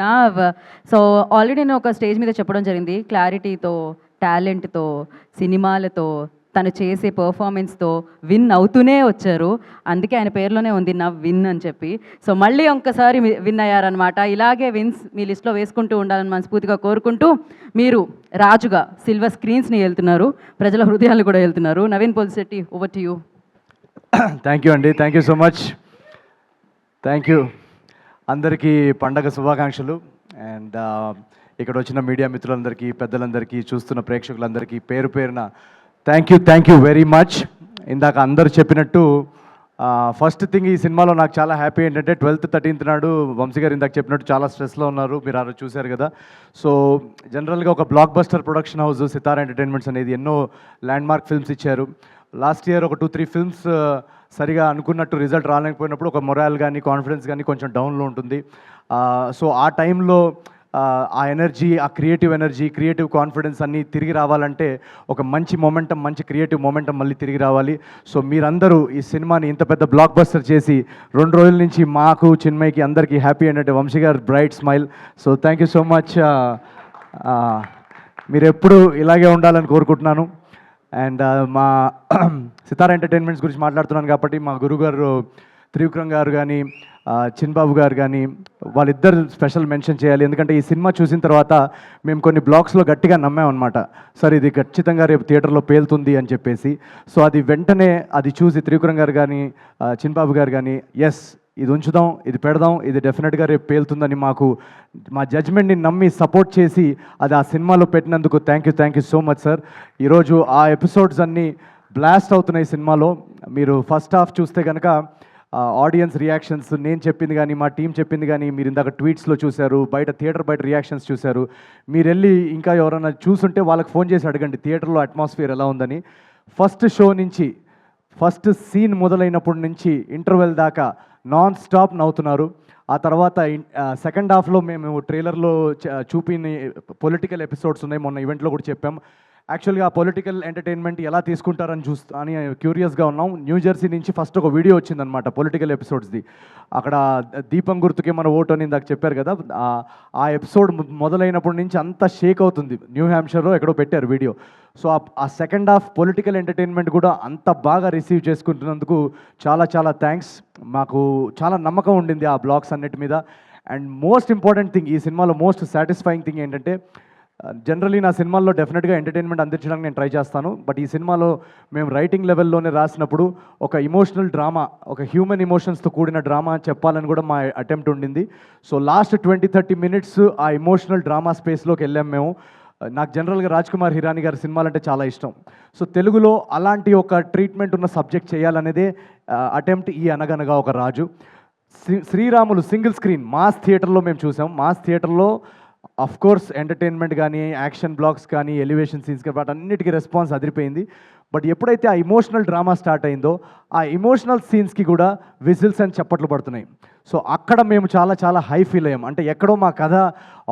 నా so already నేను ఒక స్టేజ్ మీద చెప్పడం జరిగింది. క్లారిటీతో, టాలెంట్‌తో, సినిమాలతో, తను చేసే పెర్ఫార్మెన్స్‌తో విన్ అవుతూనే వచ్చారు. అందుకే ఆయన పేరులోనే ఉంది నవ్ విన్ అని చెప్పి. సో మళ్ళీ ఒక్కసారి విన్ అయ్యారనమాట. ఇలాగే విన్స్ మీ లిస్ట్‌లో వేసుకుంటూ ఉండాలని మనస్ఫూర్తిగా కోరుకుంటూ, మీరు రాజుగా సిల్వర్ స్క్రీన్స్‌ని ఏలుతున్నారు. ప్రజల హృదయాలు కూడా ఏలుతున్నారు. Naveen Polishetty, over to you. Thank you అండి. Thank you so much. Thank you. అందరికీ పండగ శుభాకాంక్షలు. అండ్ ఇక్కడ వచ్చిన మీడియా మిత్రులందరికీ, పెద్దలందరికీ, చూస్తున్న ప్రేక్షకులందరికీ పేరు పేరున థ్యాంక్ యూ వెరీ మచ్. ఇందాక అందరు చెప్పినట్టు ఫస్ట్ థింగ్ ఈ సినిమాలో నాకు చాలా హ్యాపీ ఏంటంటే 12th 13th నాడు వంశీ గారు ఇందాక చెప్పినట్టు చాలా స్ట్రెస్లో ఉన్నారు. మీరు ఆ రోజు చూశారు కదా. సో జనరల్గా ఒక బ్లాక్ బస్టర్ ప్రొడక్షన్ హౌస్ సితారా ఎంటర్టైన్మెంట్స్ అనేది ఎన్నో ల్యాండ్మార్క్ ఫిల్మ్స్ ఇచ్చారు. లాస్ట్ ఇయర్ ఒక 2-3 ఫిల్మ్స్ సరిగా అనుకున్నట్టు రిజల్ట్ రాలేకపోయినప్పుడు ఒక మొరాల్ కానీ కాన్ఫిడెన్స్ కానీ కొంచెం డౌన్లో ఉంటుంది. సో ఆ టైంలో ఆ ఎనర్జీ, ఆ క్రియేటివ్ ఎనర్జీ, క్రియేటివ్ కాన్ఫిడెన్స్ అన్నీ తిరిగి రావాలంటే ఒక మంచి మొమెంటం, మంచి క్రియేటివ్ మొమెంటం మళ్ళీ తిరిగి రావాలి. సో మీరందరూ ఈ సినిమాని ఇంత పెద్ద బ్లాక్ బస్టర్ చేసి 2 రోజుల నుంచి మాకు, చిన్మయ్కి, అందరికీ హ్యాపీ ఏంటంటే వంశీ గారు bright smile. So thank you so much. మీరు ఎప్పుడు ఇలాగే ఉండాలని కోరుకుంటున్నాను. అండ్ మా సితారా ఎంటర్టైన్మెంట్స్ గురించి మాట్లాడుతున్నాను కాబట్టి మా గురుగారు త్రివిక్రమ్ గారు కానీ, చిన్బాబు గారు కానీ, వాళ్ళిద్దరు స్పెషల్ మెన్షన్ చేయాలి. ఎందుకంటే ఈ సినిమా చూసిన తర్వాత మేము కొన్ని బ్లాగ్స్లో గట్టిగా నమ్మామన్నమాట. సార్ ఇది ఖచ్చితంగా రేపు థియేటర్లో పేలుతుంది అని చెప్పేసి. సో అది వెంటనే అది చూసి త్రివిక్రమ్ గారు కానీ, చిన్బాబు గారు కానీ, ఎస్ ఇది ఉంచుదాం, ఇది పెడదాం, ఇది డెఫినెట్గా రేపు పేలుతుందని మాకు మా జడ్జ్మెంట్ని నమ్మి సపోర్ట్ చేసి అది ఆ సినిమాలో పెట్టినందుకు thank you so much sir. ఈరోజు ఆ ఎపిసోడ్స్ అన్నీ బ్లాస్ట్ అవుతున్నాయి సినిమాలో. మీరు ఫస్ట్ హాఫ్ చూస్తే కనుక ఆడియన్స్ రియాక్షన్స్, నేను చెప్పింది కానీ, మా టీం చెప్పింది కానీ, మీరు ఇందాక ట్వీట్స్లో చూశారు, థియేటర్ బయట రియాక్షన్స్ చూశారు. మీరు వెళ్ళి ఇంకా ఎవరైనా చూసుంటే వాళ్ళకి ఫోన్ చేసి అడగండి థియేటర్లో అట్మాస్ఫియర్ ఎలా ఉందని. ఫస్ట్ షో నుంచి, ఫస్ట్ సీన్ మొదలైనప్పటి నుంచి ఇంటర్వెల్ దాకా నాన్ స్టాప్ నవ్వుతున్నారు. ఆ తర్వాత సెకండ్ హాఫ్లో మేము ట్రైలర్లో చూపిన పొలిటికల్ ఎపిసోడ్స్ ఉన్నాయి, మొన్న ఈవెంట్లో కూడా చెప్పాం. యాక్చువల్గా పొలిటికల్ ఎంటర్టైన్మెంట్ ఎలా తీసుకుంటారని క్యూరియస్గా ఉన్నాం. న్యూజెర్సీ నుంచి ఫస్ట్ ఒక వీడియో వచ్చిందనమాట పొలిటికల్ ఎపిసోడ్స్ది. అక్కడ దీపం గుర్తుకే మన ఓటు అని ఇందాక చెప్పారు కదా. ఆ ఎపిసోడ్ మొదలైనప్పటి నుంచి అంతా షేక్ అవుతుంది. న్యూ హ్యాంప్షైర్లో ఎక్కడో పెట్టారు వీడియో. సో ఆ సెకండ్ హాఫ్ పొలిటికల్ ఎంటర్టైన్మెంట్ కూడా అంత బాగా రిసీవ్ చేసుకుంటున్నందుకు చాలా థ్యాంక్స్. మాకు చాలా నమ్మకం ఉండింది ఆ బ్లాగ్స్ అన్నిటి మీద. అండ్ మోస్ట్ ఇంపార్టెంట్ థింగ్, ఈ సినిమాలో మోస్ట్ సాటిస్ఫైయింగ్ థింగ్ ఏంటంటే, జనరలీ నా సినిమాల్లో డెఫినెట్గా ఎంటర్టైన్మెంట్ అందించడానికి నేను ట్రై చేస్తాను. బట్ ఈ సినిమాలో మేము రైటింగ్ లెవెల్లోనే రాసినప్పుడు ఒక ఇమోషనల్ డ్రామా, ఒక హ్యూమన్ ఇమోషన్స్తో కూడిన డ్రామా చెప్పాలని కూడా మా అటెంప్ట్ ఉండింది. సో లాస్ట్ 20-30 మినిట్స్ ఆ ఇమోషనల్ డ్రామా స్పేస్లోకి వెళ్ళాం మేము. నాకు జనరల్గా రాజ్ కుమార్ హిరానీ గారి సినిమాలంటే చాలా ఇష్టం. సో తెలుగులో అలాంటి ఒక ట్రీట్మెంట్ ఉన్న సబ్జెక్ట్ చేయాలనేదే అటెంప్ట్ ఈ అనగనగా ఒక రాజు. శ్రీరాములు సింగిల్ స్క్రీన్ మాస్ థియేటర్లో మేము చూసాం. మాస్ థియేటర్లో అఫ్ కోర్స్ ఎంటర్టైన్మెంట్ కానీ, యాక్షన్ బ్లాక్స్ కానీ, ఎలివేషన్ సీన్స్ కానీ, వాటన్నిటికీ రెస్పాన్స్ అదిరిపోయింది. బట్ ఎప్పుడైతే ఆ ఇమోషనల్ డ్రామా స్టార్ట్ అయిందో, ఆ ఇమోషనల్ సీన్స్కి కూడా విజిల్స్ అని చప్పట్లు పడుతున్నాయి. సో అక్కడ మేము చాలా హై ఫీల్ అయ్యాం. అంటే ఎక్కడో మా కథ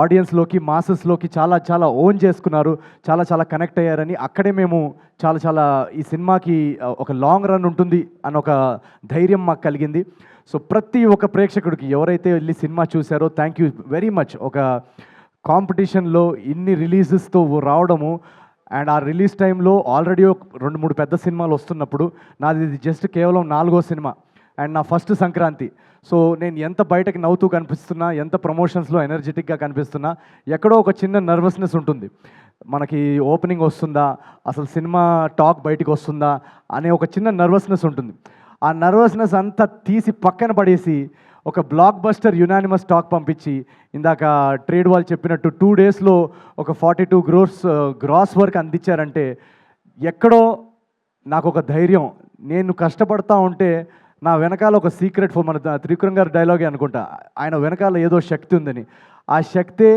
ఆడియన్స్లోకి, మాసెస్లోకి చాలా ఓన్ చేసుకున్నారు, చాలా కనెక్ట్ అయ్యారని అక్కడే మేము చాలా ఈ సినిమాకి ఒక లాంగ్ రన్ ఉంటుంది అని ఒక ధైర్యం మాకు కలిగింది. సో ప్రతి ఒక్క ప్రేక్షకుడికి ఎవరైతే వెళ్ళి సినిమా చూశారో థ్యాంక్ యూ వెరీ మచ్. ఒక కాంపిటీషన్లో ఇన్ని రిలీజెస్తో రావడము, అండ్ ఆ రిలీజ్ టైంలో ఆల్రెడీ 2-3 పెద్ద సినిమాలు వస్తున్నప్పుడు నాది ఇది జస్ట్ కేవలం 4వ సినిమా అండ్ నా ఫస్ట్ సంక్రాంతి. సో నేను ఎంత బయటకు నవ్వుతూ కనిపిస్తున్నా, ఎంత ప్రమోషన్స్లో ఎనర్జెటిక్గా కనిపిస్తున్నా, ఎక్కడో ఒక చిన్న నర్వస్నెస్ ఉంటుంది. మనకి ఓపెనింగ్ వస్తుందా, అసలు సినిమా టాక్ బయటికి వస్తుందా అనే ఒక చిన్న నర్వస్నెస్ ఉంటుంది. ఆ నర్వస్నెస్ అంతా తీసి పక్కన పడేసి ఒక బ్లాక్ బస్టర్ యునానిమస్ టాక్ పంపించి, ఇందాక ట్రేడ్ వాళ్ళు చెప్పినట్టు 2 డేస్లో ఒక 42 crores గ్రాస్ వర్క్ అందించారంటే ఎక్కడో నాకు ఒక ధైర్యం. నేను కష్టపడతా ఉంటే నా వెనకాల ఒక సీక్రెట్ ఫోర్, మన త్రివిక్రమ్ గారి డైలాగే అనుకుంటా, ఆయన వెనకాల ఏదో శక్తి ఉందని. ఆ శక్తే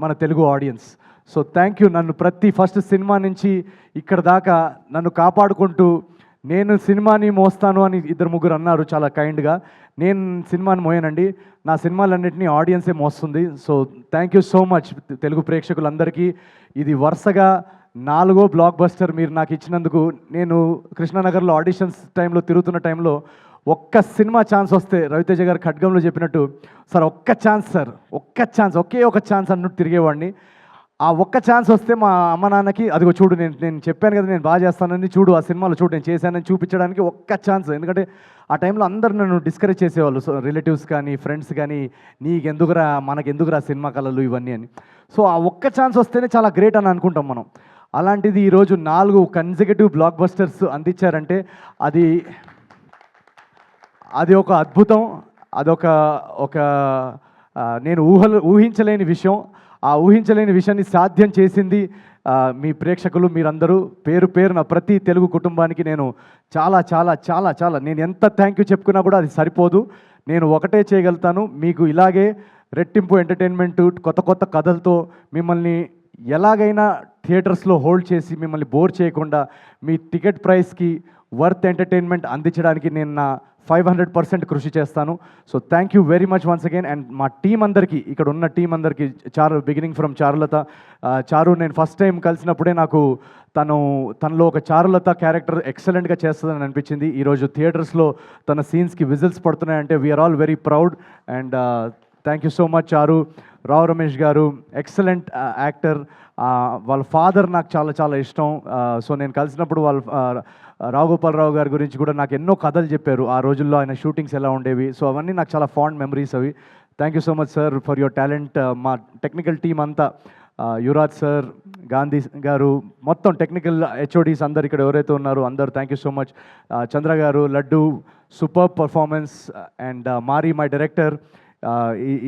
మన Telugu audience. So thank you. నన్ను ప్రతి ఫస్ట్ సినిమా నుంచి ఇక్కడ దాకా నన్ను కాపాడుకుంటూ, నేను సినిమాని మోస్తాను అని 2-3 అన్నారు చాలా కైండ్గా. నేను సినిమాని మోయనండి, నా సినిమాలన్నింటినీ ఆడియన్సే మోస్తుంది. So thank you so much తెలుగు ప్రేక్షకులందరికీ. ఇది వరుసగా 4వ బ్లాక్ బస్టర్ మీరు నాకు ఇచ్చినందుకు. నేను కృష్ణానగర్లో ఆడిషన్స్ టైంలో తిరుగుతున్న టైంలో ఒక్క సినిమా ఛాన్స్ వస్తే రవితేజ గారు ఖడ్గంలో చెప్పినట్టు సార్ ఒక్క ఛాన్స్ సార్, ఒక్క ఛాన్స్, ఒకే ఒక ఛాన్స్ అన్నట్టు తిరిగేవాడిని. ఆ ఒక్క ఛాన్స్ వస్తే మా అమ్మ నాన్నకి అదిగో చూడు నేను చెప్పాను కదా నేను బాగా చేస్తానని, చూడు ఆ సినిమాలో చూడు నేను చేశానని చూపించడానికి ఒక్క ఛాన్స్. ఎందుకంటే ఆ టైంలో అందరూ నన్ను డిస్కరేజ్ చేసేవాళ్ళు, సో రిలేటివ్స్ కానీ ఫ్రెండ్స్ కానీ, నీకెందుకురా మనకెందుకురా సినిమా కళలు ఇవన్నీ అని. సో ఆ ఒక్క ఛాన్స్ వస్తేనే చాలా గ్రేట్ అని అనుకుంటాం మనం. అలాంటిది ఈరోజు 4 కన్సిక్యూటివ్ బ్లాక్ బస్టర్స్ అందించారంటే అది ఒక అద్భుతం, అదొక నేను ఊహించలేని విషయం. ఆ ఊహించలేని విషయాన్ని సాధ్యం చేసింది మీ ప్రేక్షకులు, మీరందరూ. పేరు పేరున ప్రతి తెలుగు కుటుంబానికి నేను చాలా చాలా చాలా చాలా నేను ఎంత థ్యాంక్ యూ చెప్పుకున్నా కూడా అది సరిపోదు. నేను ఒకటే చేయగలుగుతాను, మీకు ఇలాగే రెట్టింపు ఎంటర్టైన్మెంట్ కొత్త కొత్త కథలతో మిమ్మల్ని ఎలాగైనా థియేటర్స్లో హోల్డ్ చేసి మిమ్మల్ని బోర్ చేయకుండా మీ టికెట్ ప్రైస్కి వర్త్ ఎంటర్టైన్మెంట్ అందించడానికి నేను నా 500% కృషి చేస్తాను. So thank you very much once again. And మా టీం అందరికీ, ఇక్కడ ఉన్న టీం అందరికీ, బిగినింగ్ ఫ్రమ్ చారులత. చారు నేను ఫస్ట్ టైం కలిసినప్పుడే నాకు తనలో ఒక చారులత క్యారెక్టర్ ఎక్సలెంట్గా చేస్తుందని అనిపించింది. ఈరోజు థియేటర్స్లో తన సీన్స్కి విజిల్స్ పడుతున్నాయంటే we're all very proud. And thank you so much Charu. Rao Ramesh గారు ఎక్సలెంట్ యాక్టర్. వాళ్ళ ఫాదర్ నాకు చాలా చాలా ఇష్టం. సో నేను కలిసినప్పుడు రావు గోపాలరావు గారి గురించి కూడా నాకు ఎన్నో కథలు చెప్పారు, ఆ రోజుల్లో ఆయన షూటింగ్స్ ఎలా ఉండేవి. సో అవన్నీ నాకు చాలా ఫాండ్ మెమరీస్ అవి. Thank you so much sir for your talent. మా టెక్నికల్ టీం అంతా, యువరాజ్ సార్, గాంధీ గారు, మొత్తం టెక్నికల్ హెచ్ఓడీస్ అందరు ఇక్కడ ఎవరైతే ఉన్నారో అందరూ thank you so much. Chandra గారు, Laddu, super performance. And Mari my director.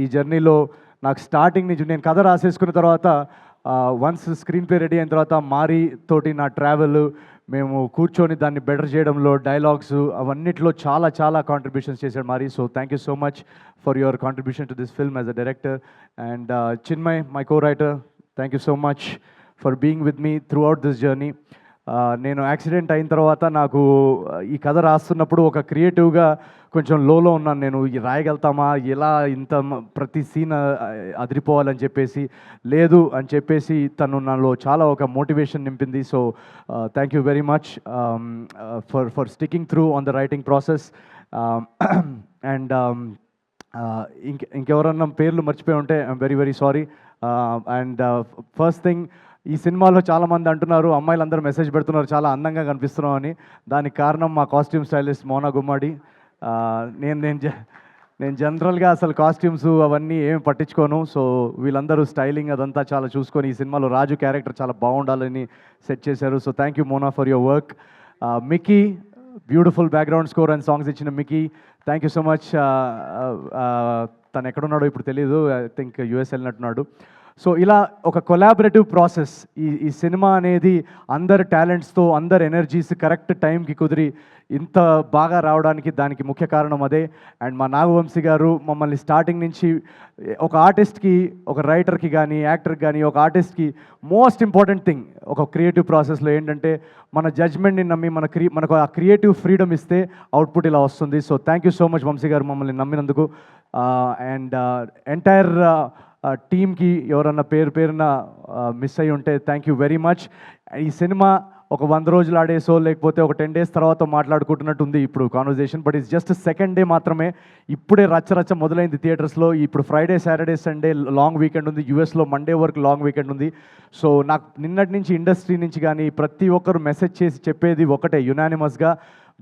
ఈ జర్నీలో నాకు స్టార్టింగ్ నుంచి నేను కథ రాసేసుకున్న తర్వాత వన్స్ స్క్రీన్ ప్లే రెడీ అయిన తర్వాత మారీ తోటి నా ట్రావెల్, మేము కూర్చొని దాన్ని బెటర్ చేయడంలో, డైలాగ్స్ అవన్నిట్లో చాలా చాలా కాంట్రిబ్యూషన్స్ చేశాడు Mari. So thank you so much for your contribution to this film as a director. And Chinmay, my co writer, thank you so much for being with me throughout this journey. నేను accident అయిన తర్వాత నాకు ఈ కథ రాస్తున్నప్పుడు ఒక క్రియేటివ్గా కొంచెం లోలో ఉన్నాను. నేను రాయగలుగుతామా, ఎలా ఇంత ప్రతి సీన్ అదిరిపోవాలని చెప్పేసి, లేదు అని చెప్పేసి తను నాలో చాలా ఒక మోటివేషన్ నింపింది. So thank you very much for sticking through on the writing process. And ఇంకెవరన్నా పేర్లు మర్చిపోయి ఉంటే I'm very very sorry. And first thing, ఈ సినిమాలో చాలామంది అంటున్నారు, అమ్మాయిలందరూ మెసేజ్ పెడుతున్నారు చాలా అందంగా కనిపిస్తున్నాం అని. దానికి కారణం మా కాస్ట్యూమ్ స్టైలిస్ట్ మోనా గుమ్మడి. నేను జనరల్గా అసలు కాస్ట్యూమ్స్ అవన్నీ ఏమి పట్టించుకోను. సో వీళ్ళందరూ స్టైలింగ్ అదంతా చాలా చూసుకొని ఈ సినిమాలో రాజు క్యారెక్టర్ చాలా బాగుండాలని సెట్ చేశారు. So thank you Mona for your work. Mickey, beautiful background score and songs ఇచ్చిన Mickey, thank you so much. తను ఎక్కడున్నాడో ఇప్పుడు తెలియదు, ఐ థింక్ యూఎస్ వెళ్ళినట్టున్నాడు. సో ఇలా ఒక కొలాబరేటివ్ ప్రాసెస్. ఈ సినిమా అనేది అందరి టాలెంట్స్తో, అందరి ఎనర్జీస్ కరెక్ట్ టైంకి కుదిరి ఇంత బాగా రావడానికి దానికి ముఖ్య కారణం అదే. అండ్ మా నాగవంశీ గారు మమ్మల్ని స్టార్టింగ్ నుంచి ఒక ఆర్టిస్ట్కి, ఒక రైటర్కి కానీ, యాక్టర్కి కానీ, ఒక ఆర్టిస్ట్కి మోస్ట్ ఇంపార్టెంట్ థింగ్ ఒక క్రియేటివ్ ప్రాసెస్లో ఏంటంటే మన జడ్జ్మెంట్ని నమ్మి మనకు ఆ క్రియేటివ్ ఫ్రీడమ్ ఇస్తే అవుట్పుట్ ఇలా వస్తుంది. So thank you so much Vamsi గారు మమ్మల్ని నమ్మినందుకు. అండ్ ఎంటైర్ టీమ్కి ఎవరన్నా పేరున మిస్ అయ్యి ఉంటే థ్యాంక్ యూ వెరీ మచ్. ఈ సినిమా ఒక 100 రోజులు ఆడేసో లేకపోతే ఒక 10 days తర్వాత మాట్లాడుకుంటున్నట్టు ఉంది ఇప్పుడు conversation, but it's just second day మాత్రమే. ఇప్పుడే రచ్చ మొదలైంది థియేటర్స్లో. ఇప్పుడు Friday, Saturday, Sunday long weekend ఉంది. యూఎస్లో మండే వరకు లాంగ్ వీకెండ్ ఉంది. సో నాకు నిన్నటి నుంచి ఇండస్ట్రీ నుంచి కానీ ప్రతి ఒక్కరు మెసేజ్ చేసి చెప్పేది ఒకటే, యునానిమస్గా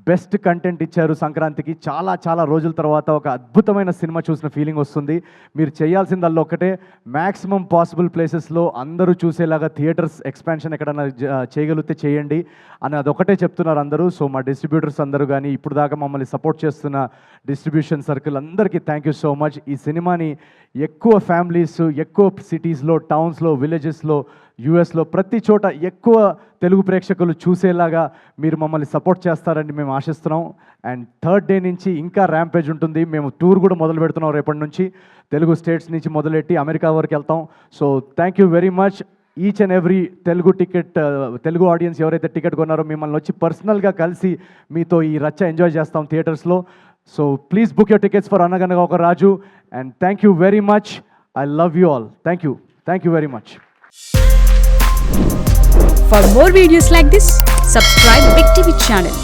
బెస్ట్ కంటెంట్ ఇచ్చారు సంక్రాంతికి. చాలా చాలా రోజుల తర్వాత ఒక అద్భుతమైన సినిమా చూసిన ఫీలింగ్ వస్తుంది. మీరు చేయాల్సిందల్లా ఒకటే, మ్యాక్సిమం పాసిబుల్ ప్లేసెస్లో అందరూ చూసేలాగా థియేటర్స్ ఎక్స్పాన్షన్ ఎక్కడైనా చేయగలిగితే చేయండి అని అదొకటే చెప్తున్నారు అందరూ. సో మా డిస్ట్రిబ్యూటర్స్ అందరూ కానీ, ఇప్పుడు దాకా మమ్మల్ని సపోర్ట్ చేస్తున్న డిస్ట్రిబ్యూషన్ సర్కిల్ అందరికీ థ్యాంక్ యూ సో మచ్. ఈ సినిమాని ఎక్కువ ఫ్యామిలీస్, ఎక్కువ సిటీస్లో, టౌన్స్లో, విలేజెస్లో, యూఎస్లో ప్రతి చోట ఎక్కువ తెలుగు ప్రేక్షకులు చూసేలాగా మీరు మమ్మల్ని సపోర్ట్ చేస్తారని మేము ఆశిస్తున్నాం. అండ్ థర్డ్ డే నుంచి ఇంకా ర్యాంపేజ్ ఉంటుంది. మేము టూర్ కూడా మొదలు పెడుతున్నాం రేపటి నుంచి. తెలుగు స్టేట్స్ నుంచి మొదలెట్టి అమెరికా వరకు వెళ్తాం. So thank you very much. Each and every Telugu audience ఎవరైతే టికెట్ కొన్నారో మిమ్మల్ని వచ్చి పర్సనల్గా కలిసి మీతో ఈ రచ్చ ఎంజాయ్ చేస్తాం థియేటర్స్లో. So please book your tickets for Anaganaga Oka Raju. And thank you very much. I love you all. Thank you very much. For more videos like this, subscribe Big TV channel.